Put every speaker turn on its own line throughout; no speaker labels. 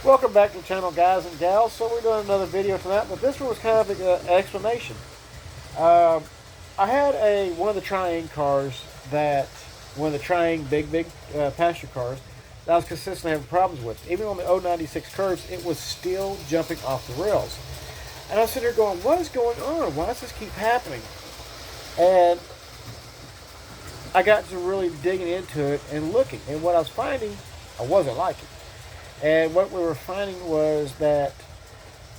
Welcome back to the channel, guys and gals. So we're doing another video tonight, but this one was kind of an explanation. Uh, I had one of the Triang cars one of the Triang big passenger cars that I was consistently having problems with. Even on the 096 curves, it was still jumping off the rails. And I was sitting there going, what is going on? Why does this keep happening? And I got to really digging into it and looking. And what I was finding, I wasn't liking. And what we were finding was that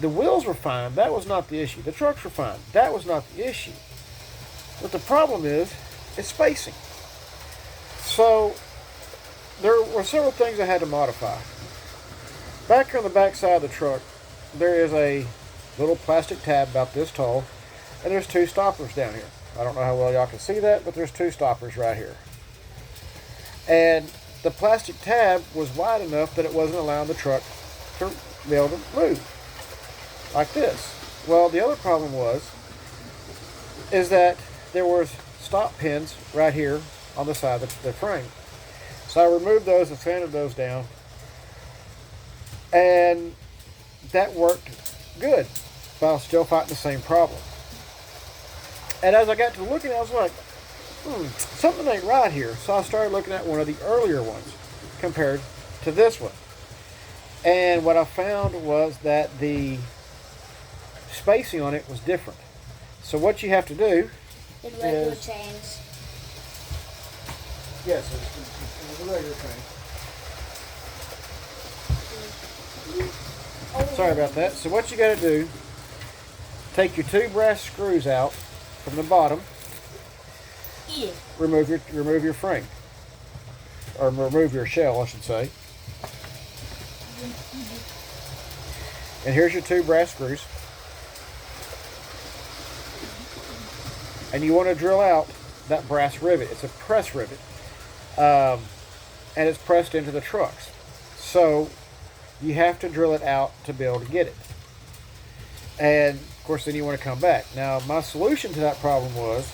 the wheels were fine. That was not the issue. The trucks were fine. That was not the issue. What the problem is spacing. So there were several things I had to modify. Back here on the back side of the truck, there is a little plastic tab about this tall, and there's two stoppers down here. I don't know how well y'all can see that, but there's two stoppers right here. And the plastic tab was wide enough that it wasn't allowing the truck to be able to move like this. Well, the other problem is that there was stop pins right here on the side of the frame. So I removed those and sanded those down, and that worked good, but I was still fighting the same problem. And as I got to looking, I was like, something ain't right here. So I started looking at one of the earlier ones compared to this one. And what I found was that the spacing on it was different. So what you have to do
in regular chains.
Yes, it's a regular train. Sorry about that. So what you got to do, take your two brass screws out from the bottom.
Yeah.
Remove your frame, or remove your shell, I should say. And here's your two brass screws. And you want to drill out that brass rivet. It's a press rivet, and it's pressed into the trucks. So you have to drill it out to be able to get it. And of course, then you want to come back. Now, my solution to that problem was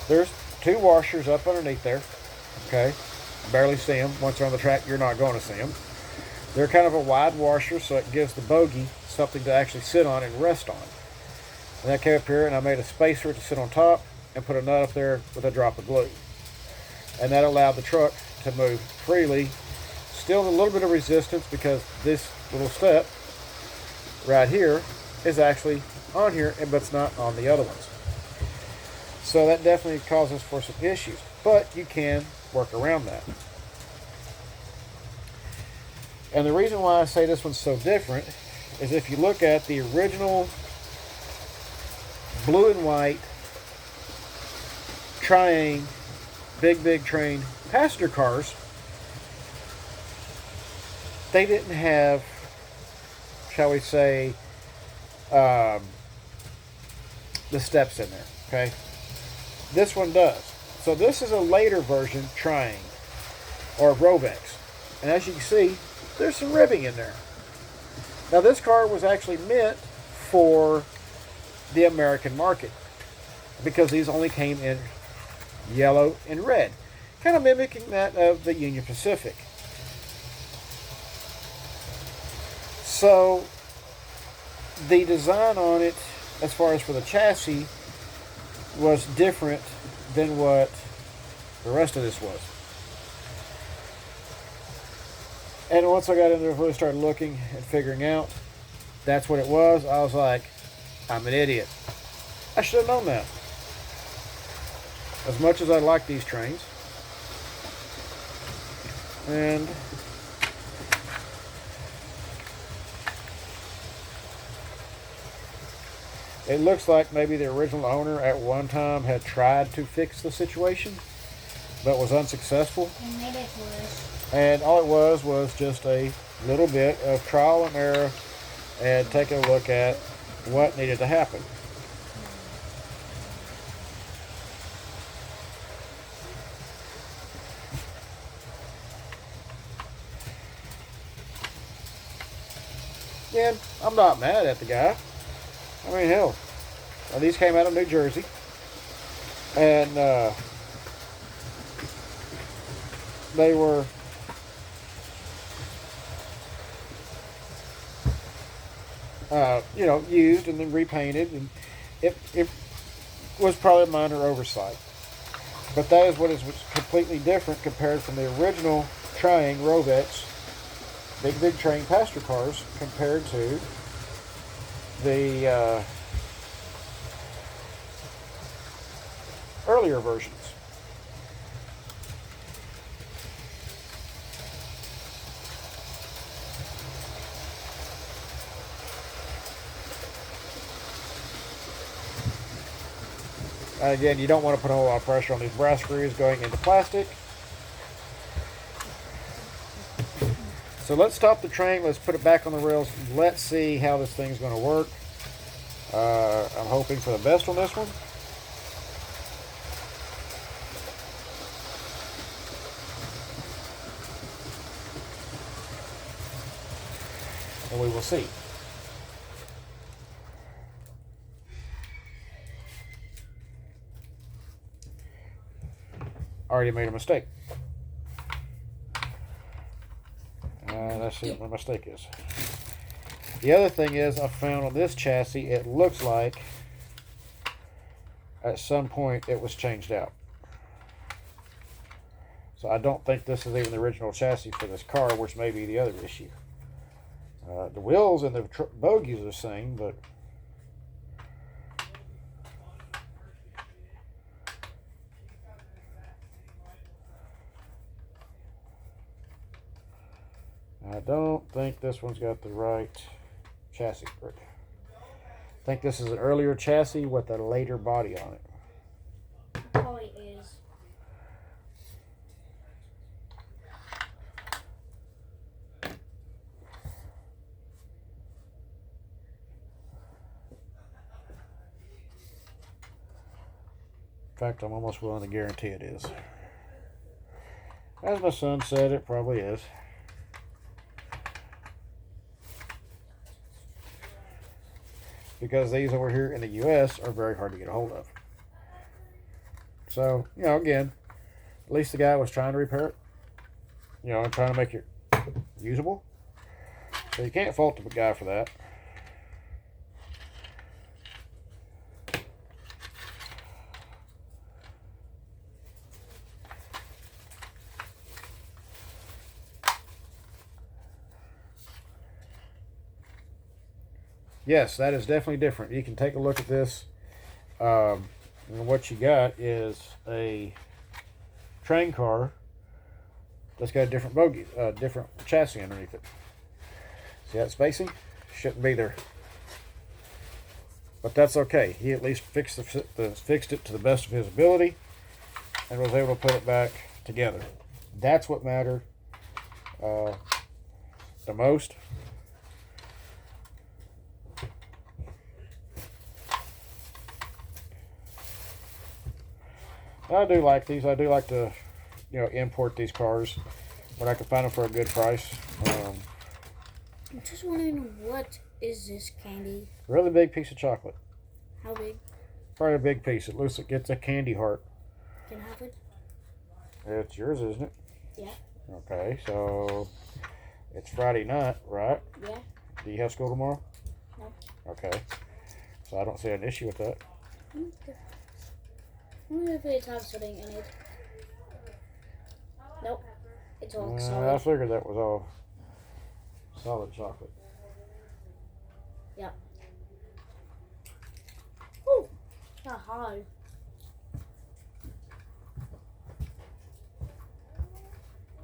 there's two washers up underneath there. Okay, barely see them. Once they're on the track, you're not going to see them. They're kind of a wide washer, so it gives the bogie something to actually sit on and rest on. And I came up here and I made a spacer to sit on top and put a nut up there with a drop of glue. And that allowed the truck to move freely. Still a little bit of resistance because this little step right here is actually on here, but it's not on the other ones. So that definitely causes for some issues, but you can work around that. And the reason why I say this one's so different is if you look at the original blue and white Triang big train passenger cars, they didn't have, shall we say, the steps in there, okay? This one does. So this is a later version Triang, or Rovex. And as you can see, there's some ribbing in there. Now this car was actually meant for the American market because these only came in yellow and red, kind of mimicking that of the Union Pacific. So the design on it, as far as for the chassis, was different than what the rest of this was. And once I got in there and really started looking and figuring out that's what it was, I was like, I'm an idiot. I should have known that. As much as I like these trains, and it looks like maybe the original owner at one time had tried to fix the situation, but was unsuccessful.
And made it worse.
And all it was just a little bit of trial and error and taking a look at what needed to happen. And I'm not mad at the guy. I mean, hell, these came out of New Jersey, and they were you know, used and then repainted, and it was probably a minor oversight. But that is what is completely different compared from the original Triang Rovettes, big train passenger cars, compared to the earlier versions. Again, you don't want to put a whole lot of pressure on these brass screws going into plastic. So let's stop the train. Let's put it back on the rails. Let's see how this thing's going to work. I'm hoping for the best on this one. And we will see. Already made a mistake. Let's see what my mistake is. The other thing is, I found on this chassis, it looks like at some point it was changed out. So I don't think this is even the original chassis for this car, which may be the other issue. The wheels and the bogies are the same, but I don't think this one's got the right chassis. I think this is an earlier chassis with a later body on it.
Probably is.
In fact, I'm almost willing to guarantee it is. As my son said, it probably is. Because these over here in the US are very hard to get a hold of. So, you know, again, at least the guy was trying to repair it. You know, and trying to make it usable. So you can't fault the guy for that. Yes, that is definitely different. You can take a look at this. And what you got is a train car that's got a different bogie, different chassis underneath it. See that spacing? Shouldn't be there. But that's okay. He at least fixed it to the best of his ability and was able to put it back together. That's what mattered the most. I do like these. I do like to, you know, import these cars when I can find them for a good price.
I'm just wondering, what is this candy?
Really big piece of chocolate.
How big?
Probably a big piece. It looks like it gets a candy heart.
Can I have it?
It's yours, isn't it?
Yeah.
Okay, so it's Friday night, right?
Yeah.
Do you have school tomorrow?
No.
Okay. So I don't see an issue with that.
Okay. I wonder if it has something in it. Nope. It's all
I
solid.
figured that was all solid chocolate.
Yep. Ooh, not hard.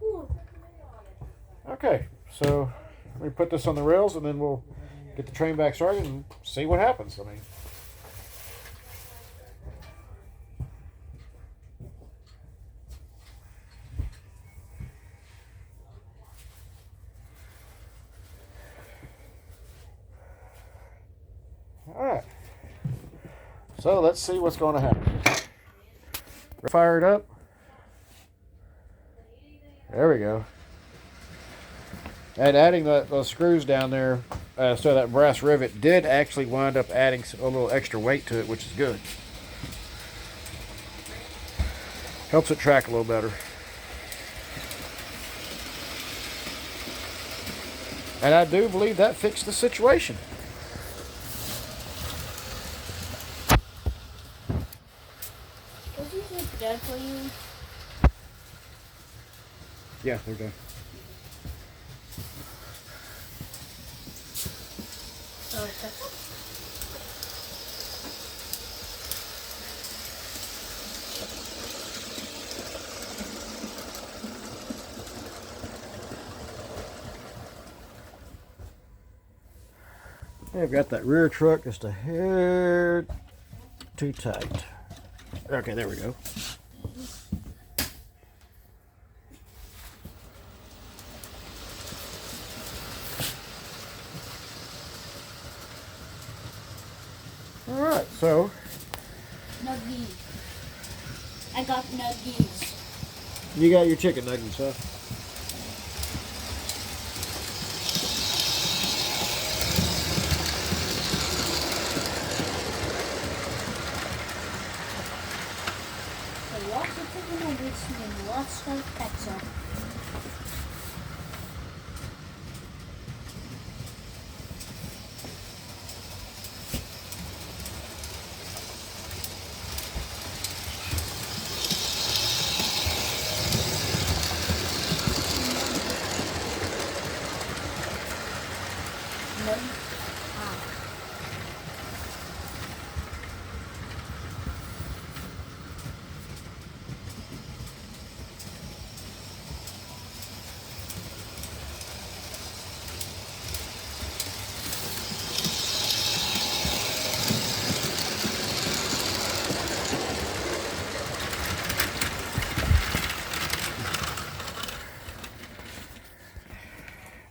Ooh.
Okay, so we put this on the rails and then we'll get the train back started and see what happens. I mean, all right. So let's see what's going to happen. Fire it up. There we go. And adding those screws down there, so that brass rivet did actually wind up adding a little extra weight to it, which is good. Helps it track a little better. And I do believe that fixed the situation. Yeah, they're done.
Okay.
I've got that rear truck just a hair too tight. Okay, there we go. All right, so
Nuggies. I got nuggies.
you got your chicken nuggets, huh?
So lots of chicken nuggets and lots of pizza.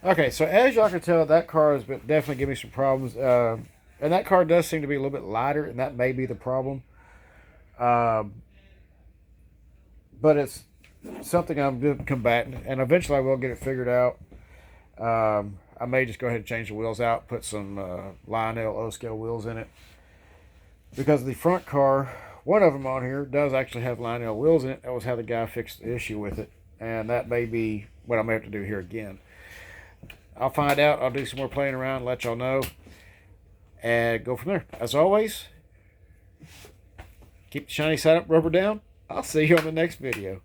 Okay, so as y'all can tell, that car has been definitely giving me some problems. And that car does seem to be a little bit lighter, and that may be the problem. Um, but it's something I'm combating, and eventually I will get it figured out. I may just go ahead and change the wheels out, put some Lionel O-scale wheels in it. Because the front car, one of them on here, does actually have Lionel wheels in it. That was how the guy fixed the issue with it. And that may be what I may have to do here again. I'll find out. I'll do some more playing around, let y'all know, and go from there. As always, keep the shiny side up, rubber down. I'll see you on the next video.